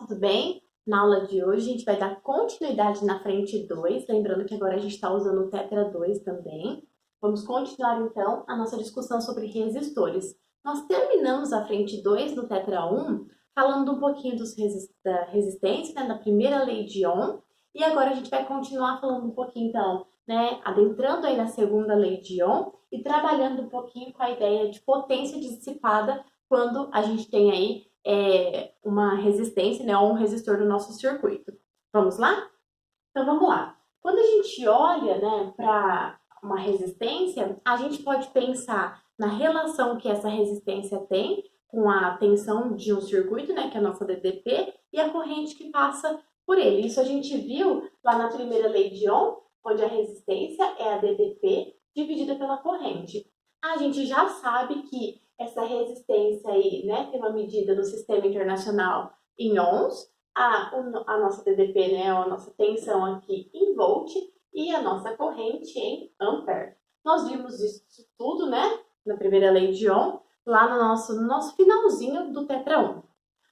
tudo bem? Na aula de hoje a gente vai dar continuidade na frente 2, lembrando que agora a gente está usando o Tetra 2 também. Vamos continuar então a nossa discussão sobre resistores. Nós terminamos a frente 2 no Tetra 1, falando um pouquinho da resistência, né, da primeira lei de Ohm, e agora a gente vai continuar falando um pouquinho então, né, adentrando aí na segunda lei de Ohm e trabalhando um pouquinho com a ideia de potência dissipada quando a gente tem aí uma resistência, né, ou um resistor do nosso circuito. Vamos lá? Então vamos lá. Quando a gente olha, né, para uma resistência, a gente pode pensar na relação que essa resistência tem com a tensão de um circuito, né, que é a nossa DDP, e a corrente que passa por ele. Isso a gente viu lá na primeira lei de Ohm, onde a resistência é a DDP dividida pela corrente. A gente já sabe que essa resistência aí, né, tem uma medida no sistema internacional em ohms, a nossa DDP, né, a nossa tensão aqui em volt e a nossa corrente em ampere. Nós vimos isso tudo, né, na primeira lei de Ohm, lá no nosso finalzinho do Tetra 1.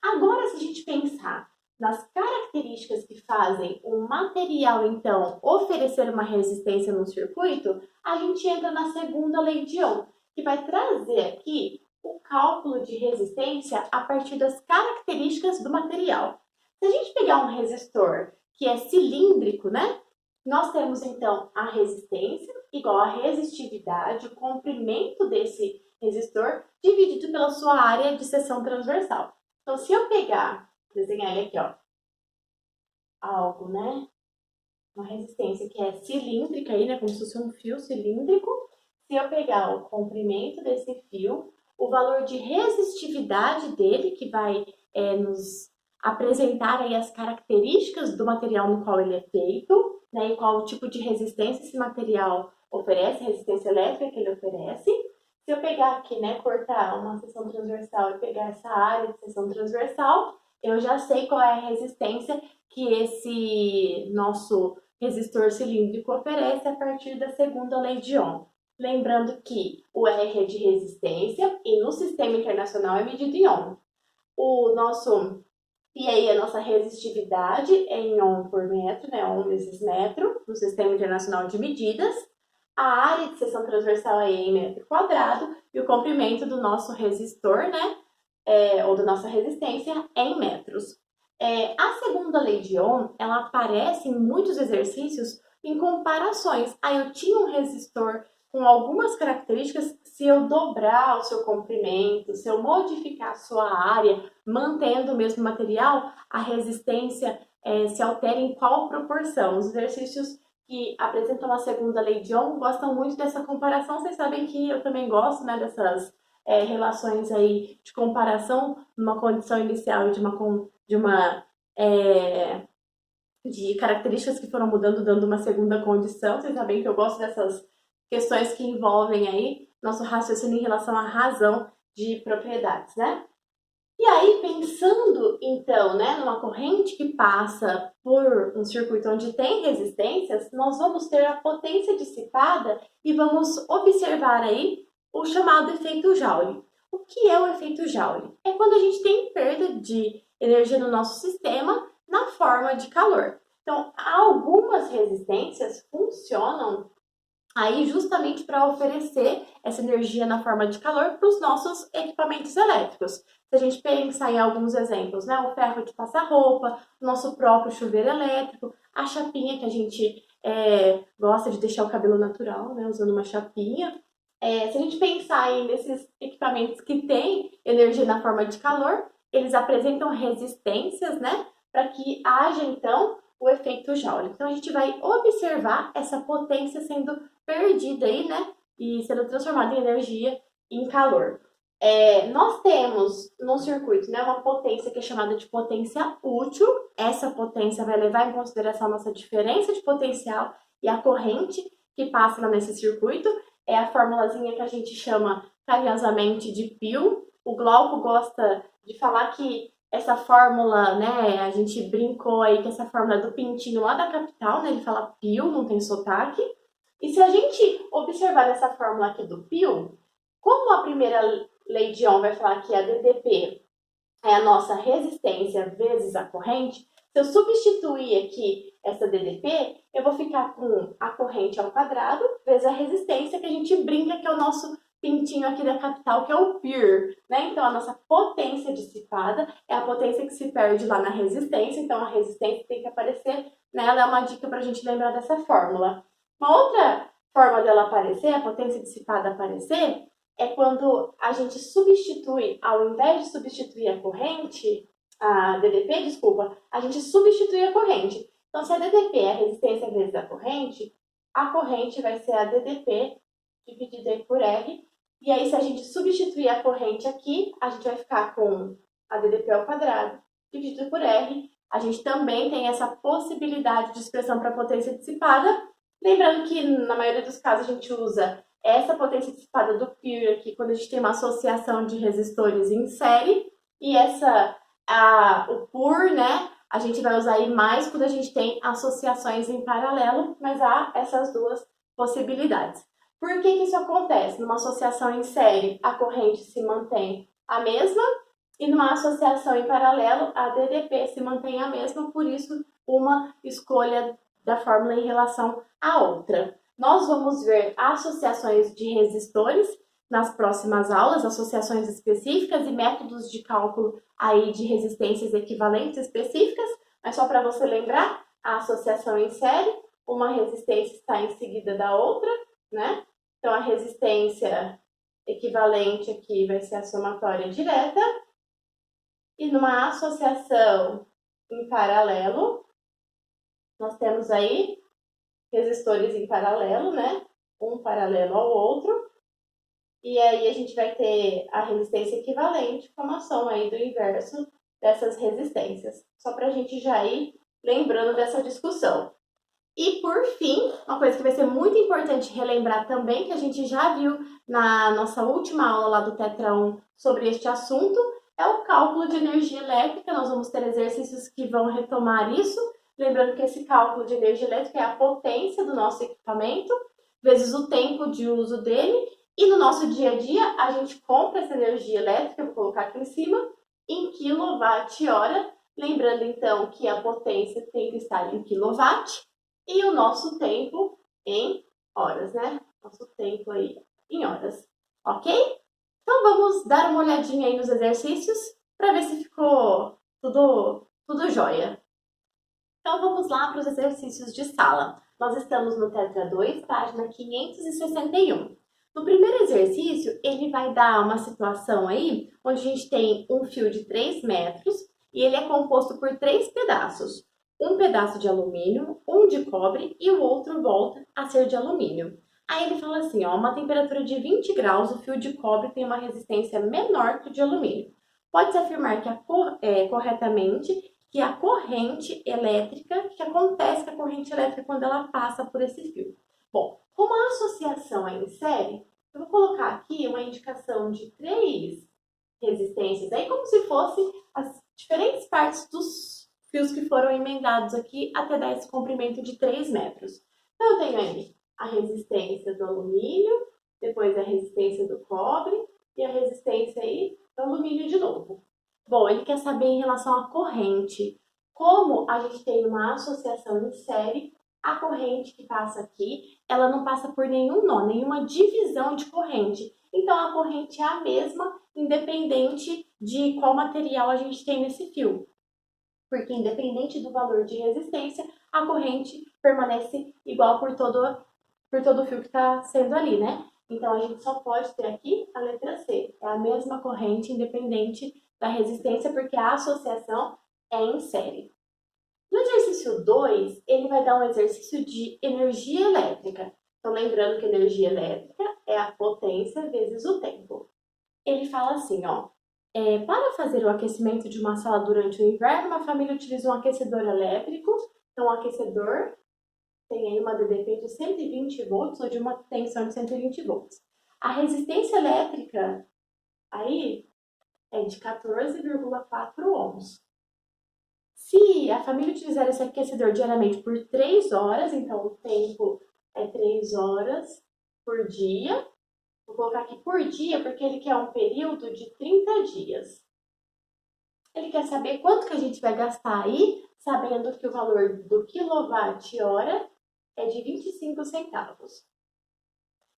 Agora, se a gente pensar nas características que fazem um material, então, oferecer uma resistência no circuito, a gente entra na segunda lei de Ohm, que vai trazer aqui o cálculo de resistência a partir das características do material. Se a gente pegar um resistor que é cilíndrico, né? Nós temos então a resistência igual a resistividade, o comprimento desse resistor dividido pela sua área de seção transversal. Então, se eu pegar, desenhar ele aqui, ó, algo, né? Uma resistência que é cilíndrica aí, né? Como se fosse um fio cilíndrico. Se eu pegar o comprimento desse fio, o valor de resistividade dele, que vai nos apresentar aí as características do material no qual ele é feito, né? E qual tipo de resistência esse material oferece, resistência elétrica que ele oferece. Se eu pegar aqui, né, cortar uma seção transversal e pegar essa área de seção transversal, eu já sei qual é a resistência que esse nosso resistor cilíndrico oferece a partir da segunda lei de Ohm. Lembrando que o R é de resistência e no sistema internacional é medido em Ohm. E aí a nossa resistividade é em Ohm por metro, né, Ohm vezes metro, no sistema internacional de medidas. A área de seção transversal é em metro quadrado e o comprimento do nosso resistor, né, ou da nossa resistência é em metros. A segunda lei de Ohm, ela aparece em muitos exercícios em comparações. Eu tinha um resistor com algumas características, se eu dobrar o seu comprimento, se eu modificar a sua área, mantendo o mesmo material, a resistência se altera em qual proporção? Os exercícios que apresentam a segunda lei de Ohm gostam muito dessa comparação. Vocês sabem que eu também gosto, né, dessas relações aí de comparação numa condição inicial e de características que foram mudando, dando uma segunda condição. Vocês sabem que eu gosto dessas questões que envolvem aí nosso raciocínio em relação à razão de propriedades, né? E aí, pensando, então, né, numa corrente que passa por um circuito onde tem resistências, nós vamos ter a potência dissipada e vamos observar aí o chamado efeito Joule. O que é o efeito Joule? É quando a gente tem perda de energia no nosso sistema na forma de calor. Então, algumas resistências funcionam aí justamente para oferecer essa energia na forma de calor para os nossos equipamentos elétricos. Se a gente pensar em alguns exemplos, né, o ferro de passar roupa, o nosso próprio chuveiro elétrico, a chapinha que a gente gosta de deixar o cabelo natural, né, usando uma chapinha. Se a gente pensar aí nesses equipamentos que têm energia na forma de calor, eles apresentam resistências, né, para que haja então o efeito Joule. Então a gente vai observar essa potência sendo perdida aí, né? E sendo transformada em energia em calor. Nós temos no circuito, né, uma potência que é chamada de potência útil. Essa potência vai levar em consideração a nossa diferença de potencial e a corrente que passa lá nesse circuito. É a formulazinha que a gente chama carinhosamente de π. O Glauco gosta de falar que essa fórmula, né, a gente brincou aí que essa fórmula é do Pintinho lá da capital, né, ele fala π, não tem sotaque. E se a gente observar essa fórmula aqui do π, como a primeira lei de Ohm vai falar que a DDP é a nossa resistência vezes a corrente, se eu substituir aqui essa DDP, eu vou ficar com a corrente ao quadrado vezes a resistência, que a gente brinca que é o nosso pintinho aqui da capital, que é o PIR, né? Então, a nossa potência dissipada é a potência que se perde lá na resistência, então a resistência tem que aparecer, né? Ela é uma dica para a gente lembrar dessa fórmula. Uma outra forma dela aparecer, a potência dissipada aparecer, é quando a gente substitui, ao invés de substituir a corrente, a DDP, desculpa, a gente substitui a corrente. Então, se a DDP é a resistência vezes a corrente vai ser a DDP dividida por R. E aí, se a gente substituir a corrente aqui, a gente vai ficar com a DDP ao quadrado dividido por R. A gente também tem essa possibilidade de expressão para potência dissipada. Lembrando que, na maioria dos casos, a gente usa essa potência dissipada do PIR aqui quando a gente tem uma associação de resistores em série. E o PUR, né, a gente vai usar aí mais quando a gente tem associações em paralelo, mas há essas duas possibilidades. Por que isso acontece? Numa associação em série, a corrente se mantém a mesma, e numa associação em paralelo, a DDP se mantém a mesma, por isso uma escolha da fórmula em relação à outra. Nós vamos ver associações de resistores nas próximas aulas, associações específicas e métodos de cálculo aí de resistências equivalentes específicas, mas só para você lembrar, a associação em série, uma resistência está em seguida da outra, né? Então, a resistência equivalente aqui vai ser a somatória direta. E numa associação em paralelo, nós temos aí resistores em paralelo, né? Um paralelo ao outro. E aí a gente vai ter a resistência equivalente como a soma aí do inverso dessas resistências. Só para a gente já ir lembrando dessa discussão. E por fim, uma coisa que vai ser muito importante relembrar também, que a gente já viu na nossa última aula lá do Tetra 1 sobre este assunto, é o cálculo de energia elétrica. Nós vamos ter exercícios que vão retomar isso. Lembrando que esse cálculo de energia elétrica é a potência do nosso equipamento, vezes o tempo de uso dele. E no nosso dia a dia, a gente compra essa energia elétrica, vou colocar aqui em cima, em quilowatt-hora. Lembrando então que a potência tem que estar em quilowatt. E o nosso tempo em horas, né? Nosso tempo aí em horas, ok? Então vamos dar uma olhadinha aí nos exercícios para ver se ficou tudo jóia. Então vamos lá para os exercícios de sala. Nós estamos no Tetra 2, página 561. No primeiro exercício, ele vai dar uma situação aí onde a gente tem um fio de 3 metros e ele é composto por 3 pedaços. Um pedaço de alumínio, um de cobre e o outro volta a ser de alumínio. Aí ele fala assim, ó, uma temperatura de 20 graus, o fio de cobre tem uma resistência menor que o de alumínio. Pode-se afirmar que corretamente que a corrente elétrica, o que acontece com a corrente elétrica quando ela passa por esse fio. Bom, como a associação é em série, eu vou colocar aqui uma indicação de 3 resistências, aí como se fosse as diferentes partes dos fios que foram emendados aqui até dar esse comprimento de 3 metros. Então, eu tenho aí a resistência do alumínio, depois a resistência do cobre e a resistência aí do alumínio de novo. Bom, ele quer saber em relação à corrente. Como a gente tem uma associação em série, a corrente que passa aqui, ela não passa por nenhum nó, nenhuma divisão de corrente. Então, a corrente é a mesma, independente de qual material a gente tem nesse fio. Porque independente do valor de resistência, a corrente permanece igual por todo o fio que está sendo ali, né? Então, a gente só pode ter aqui a letra C. É a mesma corrente, independente da resistência, porque a associação é em série. No exercício 2, ele vai dar um exercício de energia elétrica. Então, lembrando que energia elétrica é a potência vezes o tempo. Ele fala assim, ó. Para fazer o aquecimento de uma sala durante o inverno, uma família utiliza um aquecedor elétrico. Então, o aquecedor tem aí uma DDP de 120 volts ou de uma tensão de 120 volts. A resistência elétrica aí é de 14,4 ohms. Se a família utilizar esse aquecedor diariamente por 3 horas, então o tempo é 3 horas por dia. Vou colocar aqui por dia porque ele quer um período de 30 dias. Ele quer saber quanto que a gente vai gastar aí, sabendo que o valor do quilowatt-hora é de 25 centavos.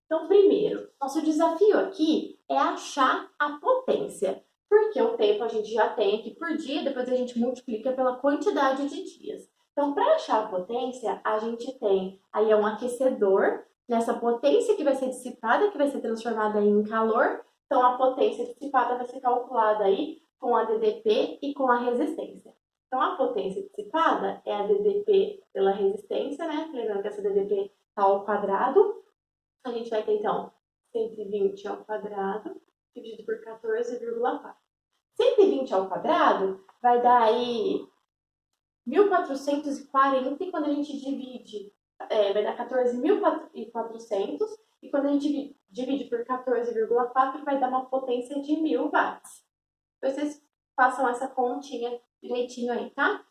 Então, primeiro, nosso desafio aqui é achar a potência, porque o tempo a gente já tem aqui por dia, depois a gente multiplica pela quantidade de dias. Então, para achar a potência, a gente tem aí um aquecedor, nessa potência que vai ser dissipada, que vai ser transformada em calor. Então, a potência dissipada vai ser calculada aí com a DDP e com a resistência. Então, a potência dissipada é a DDP pela resistência, né? Lembrando que essa DDP está ao quadrado. A gente vai ter, então, 120 ao quadrado dividido por 14,4. 120 ao quadrado vai dar aí 1.440 e quando a gente divide, vai dar 14.400 e quando a gente divide por 14,4 vai dar uma potência de 1.000 watts. Vocês façam essa continha direitinho aí, tá?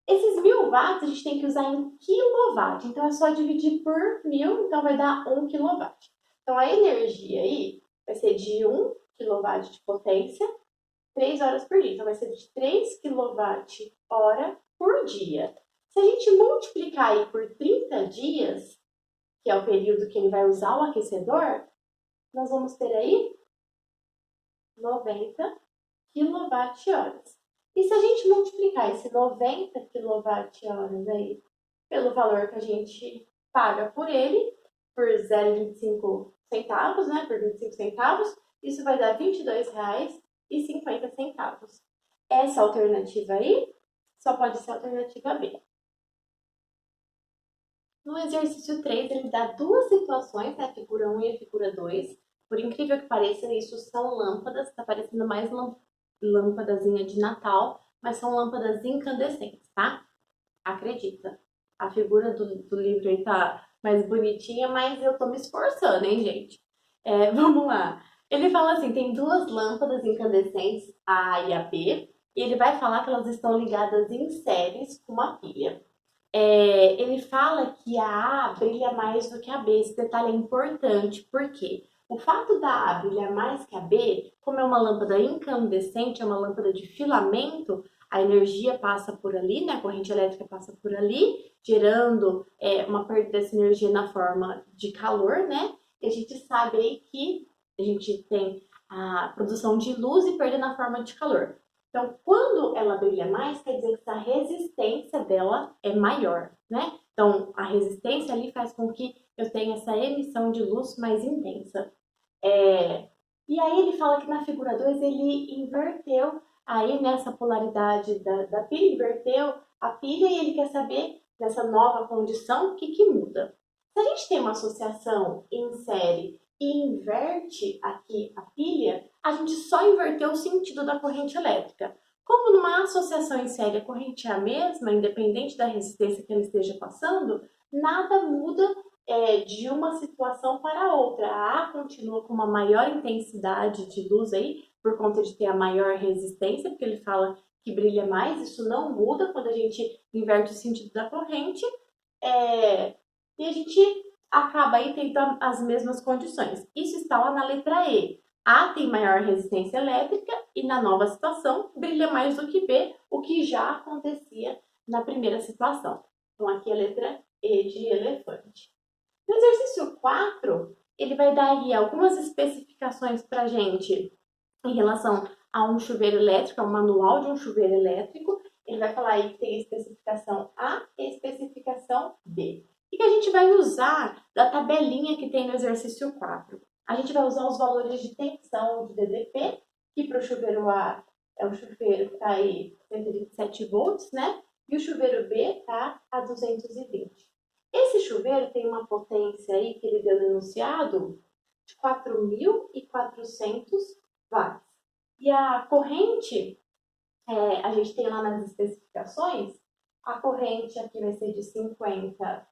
Esses 1.000 watts a gente tem que usar em quilowatt, então é só dividir por 1.000, então vai dar 1 quilowatt. Então a energia aí vai ser de 1 quilowatt de potência, 3 horas por dia. Então vai ser de 3 quilowatt-hora por dia. Se a gente multiplicar aí por 30 dias, que é o período que ele vai usar o aquecedor, nós vamos ter aí 90 quilowatt-horas. E se a gente multiplicar esse 90 kWh aí pelo valor que a gente paga por ele, por 0,25 centavos, né, por 25 centavos, isso vai dar R$ 22,50. Essa alternativa aí só pode ser a alternativa B. No exercício 3, ele dá duas situações, né, a figura 1 e a figura 2. Por incrível que pareça, isso são lâmpadas, está parecendo mais lâmpadazinha de Natal, mas são lâmpadas incandescentes, tá? Acredita. A figura do livro aí tá mais bonitinha, mas eu tô me esforçando, hein, gente? Vamos lá. Ele fala assim, tem duas lâmpadas incandescentes, a A e a B, e ele vai falar que elas estão ligadas em séries com uma pilha. Ele fala que a A brilha mais do que a B. Esse detalhe é importante, porque o fato da A brilhar mais que a B, como é uma lâmpada incandescente, é uma lâmpada de filamento, a energia passa por ali, né? A corrente elétrica passa por ali, gerando uma perda dessa energia na forma de calor, né? E a gente sabe aí que a gente tem a produção de luz e perda na forma de calor. Então, quando ela brilha mais, quer dizer que a resistência dela é maior, né? Então, a resistência ali faz com que eu tenha essa emissão de luz mais intensa. E aí ele fala que na figura 2 ele inverteu aí nessa polaridade da pilha, inverteu a pilha e ele quer saber nessa nova condição o que muda. Se a gente tem uma associação em série e inverte aqui a pilha, a gente só inverteu o sentido da corrente elétrica. Como numa associação em série a corrente é a mesma, independente da resistência que ela esteja passando, nada muda de uma situação para outra. A A continua com uma maior intensidade de luz aí, por conta de ter a maior resistência, porque ele fala que brilha mais, isso não muda quando a gente inverte o sentido da corrente, e a gente acaba aí tendo as mesmas condições. Isso está lá na letra E. A tem maior resistência elétrica e na nova situação brilha mais do que B, o que já acontecia na primeira situação. Então aqui a letra E de elefante. No exercício 4, ele vai dar aí algumas especificações para a gente em relação a um chuveiro elétrico, a um manual de um chuveiro elétrico. Ele vai falar aí que tem a especificação A e a especificação B. O que a gente vai usar da tabelinha que tem no exercício 4? A gente vai usar os valores de tensão de DDP, que para o chuveiro A é o chuveiro que está aí 127 volts, né? E o chuveiro B está a 220. Esse chuveiro tem uma potência aí que ele deu no enunciado de 4.400 watts. E a corrente, a gente tem lá nas especificações, a corrente aqui vai ser de 50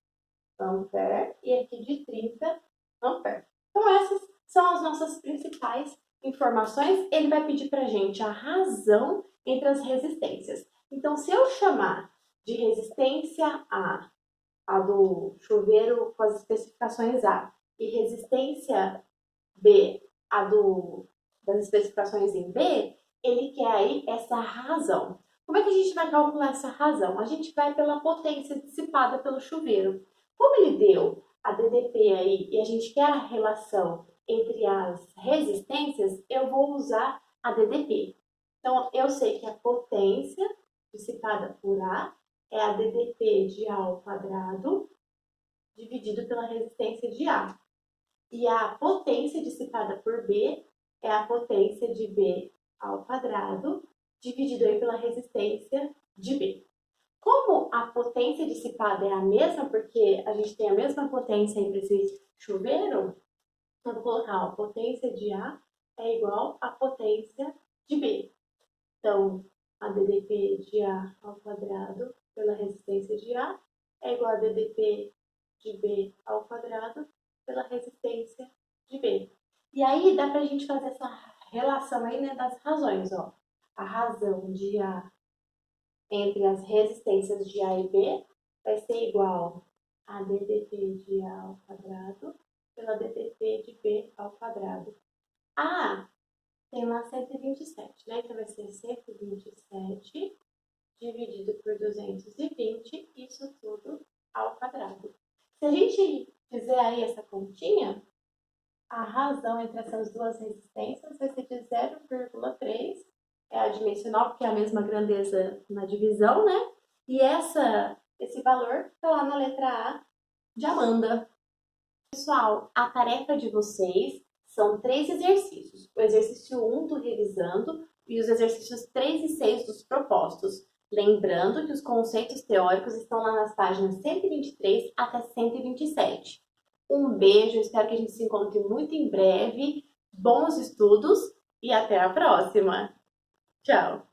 ampere e aqui de 30 ampere. Então essas são as nossas principais informações. Ele vai pedir para a gente a razão entre as resistências. Então se eu chamar de resistência a do chuveiro com as especificações A, e resistência B, das especificações em B, ele quer aí essa razão. Como é que a gente vai calcular essa razão? A gente vai pela potência dissipada pelo chuveiro. Como ele deu a DDP aí e a gente quer a relação entre as resistências, eu vou usar a DDP. Então, eu sei que a potência dissipada por A é a DDP de A ao quadrado dividido pela resistência de A. E a potência dissipada por B é a potência de B ao quadrado dividido aí pela resistência de B. Como a potência dissipada é a mesma, porque a gente tem a mesma potência entre esse chuveiro, eu vou colocar a potência de A é igual à potência de B. Então, a DDP de A ao quadrado pela resistência de A é igual a DDP de B ao quadrado pela resistência de B. E aí dá pra gente fazer essa relação aí, né, das razões, ó. A razão de A entre as resistências de A e B vai ser igual a DDP de A ao quadrado pela DDP de B ao quadrado. A tem lá 127, né? Então vai ser 127 dividido por 220, isso tudo ao quadrado. Se a gente fizer aí essa continha, a razão entre essas duas resistências vai ser de 0,3, é adimensional porque é a mesma grandeza na divisão, né? E esse valor está lá na letra A de Amanda. Pessoal, a tarefa de vocês são 3 exercícios. O exercício 1 do revisando e os exercícios 3 e 6 dos propostos. Lembrando que os conceitos teóricos estão lá nas páginas 123 até 127. Um beijo, espero que a gente se encontre muito em breve. Bons estudos e até a próxima. Tchau!